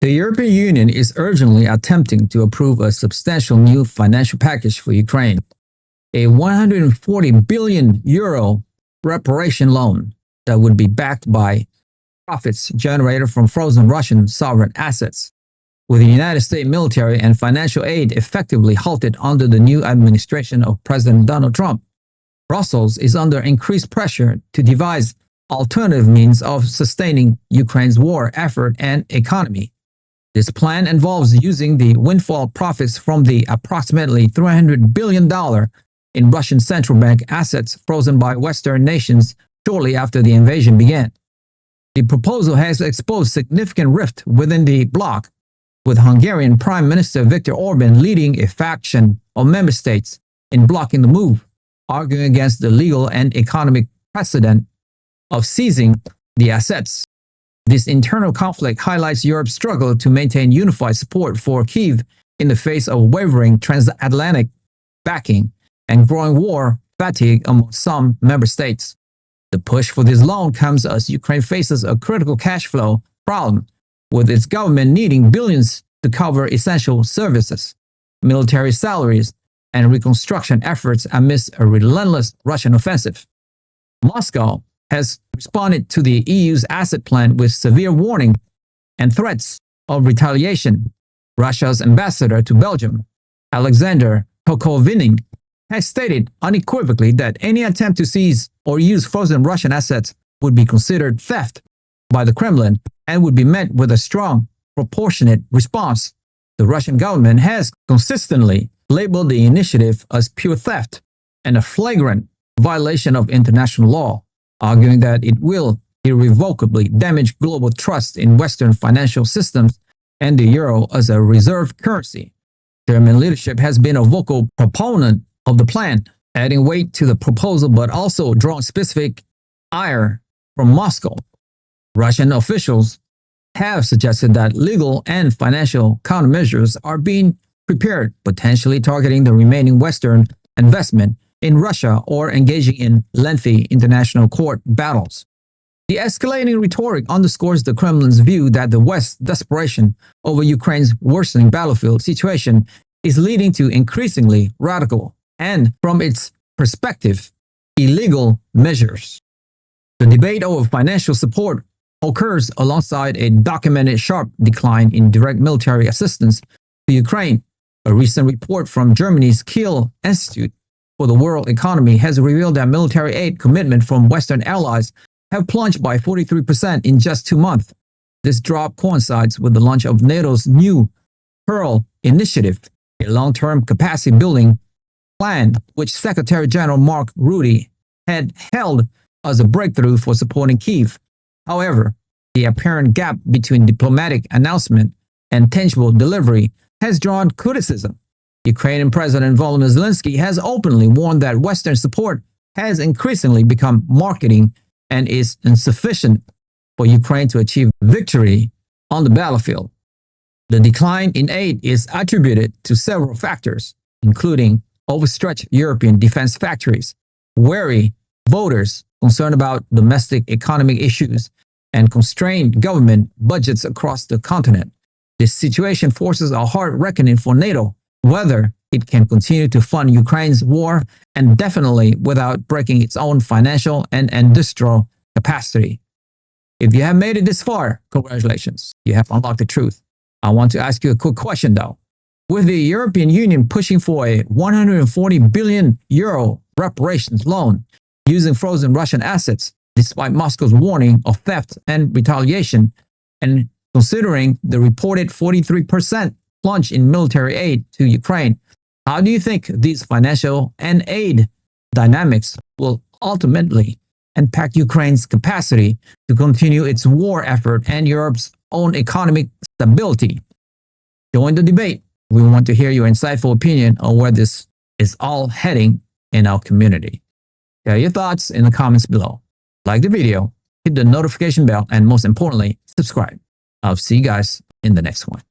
The European Union is urgently attempting to approve a substantial new financial package for Ukraine, a 140 billion euro reparation loan that would be backed by profits generated from frozen Russian sovereign assets, with the United States military and financial aid effectively halted under the new administration of President Donald Trump. Brussels is under increased pressure to devise alternative means of sustaining Ukraine's war effort and economy. This plan involves using the windfall profits from the approximately $300 billion in Russian central bank assets frozen by Western nations shortly after the invasion began. The proposal has exposed significant rift within the bloc, with Hungarian Prime Minister Viktor Orban leading a faction of member states in blocking the move, arguing against the legal and economic precedent of seizing the assets. This internal conflict highlights Europe's struggle to maintain unified support for Kyiv in the face of wavering transatlantic backing and growing war fatigue among some member states. The push for this loan comes as Ukraine faces a critical cash flow problem, with its government needing billions to cover essential services, military salaries, and reconstruction efforts amidst a relentless Russian offensive. Moscow has responded to the EU's asset plan with severe warning and threats of retaliation. Russia's ambassador to Belgium, Alexander Tokovining, has stated unequivocally that any attempt to seize or use frozen Russian assets would be considered theft by the Kremlin and would be met with a strong, proportionate response. The Russian government has consistently labeled the initiative as pure theft and a flagrant violation of international law, arguing that it will irrevocably damage global trust in Western financial systems and the euro as a reserve currency. German leadership has been a vocal proponent of the plan, adding weight to the proposal but also drawing specific ire from Moscow. Russian officials have suggested that legal and financial countermeasures are being prepared, potentially targeting the remaining Western investment in Russia or engaging in lengthy international court battles. The escalating rhetoric underscores the Kremlin's view that the West's desperation over Ukraine's worsening battlefield situation is leading to increasingly radical and, from its perspective, illegal measures. The debate over financial support occurs alongside a documented sharp decline in direct military assistance to Ukraine. A recent report from Germany's Kiel Institute for the World Economy has revealed that military aid commitment from Western allies have plunged by 43% in just 2 months. This drop coincides with the launch of NATO's new PURL initiative, a long-term capacity building plan which Secretary General Mark Rutte had hailed as a breakthrough for supporting Kyiv. However, the apparent gap between diplomatic announcement and tangible delivery has drawn criticism. Ukrainian President Volodymyr Zelensky has openly warned that Western support has increasingly become marketing and is insufficient for Ukraine to achieve victory on the battlefield. The decline in aid is attributed to several factors, including overstretched European defense factories, wary voters concerned about domestic economic issues, and constrained government budgets across the continent. This situation forces a hard reckoning for NATO, whether it can continue to fund Ukraine's war indefinitely without breaking its own financial and industrial capacity. If you have made it this far, congratulations, you have unlocked the truth. I want to ask you a quick question though. With the European Union pushing for a 140 billion euro reparations loan using frozen Russian assets, despite Moscow's warning of theft and retaliation, and considering the reported 43% plunge in military aid to Ukraine, how do you think these financial and aid dynamics will ultimately impact Ukraine's capacity to continue its war effort and Europe's own economic stability? Join the debate. We want to hear your insightful opinion on where this is all heading in our community. Share your thoughts in the comments below. Like the video, hit the notification bell, and most importantly, subscribe. I'll see you guys in the next one.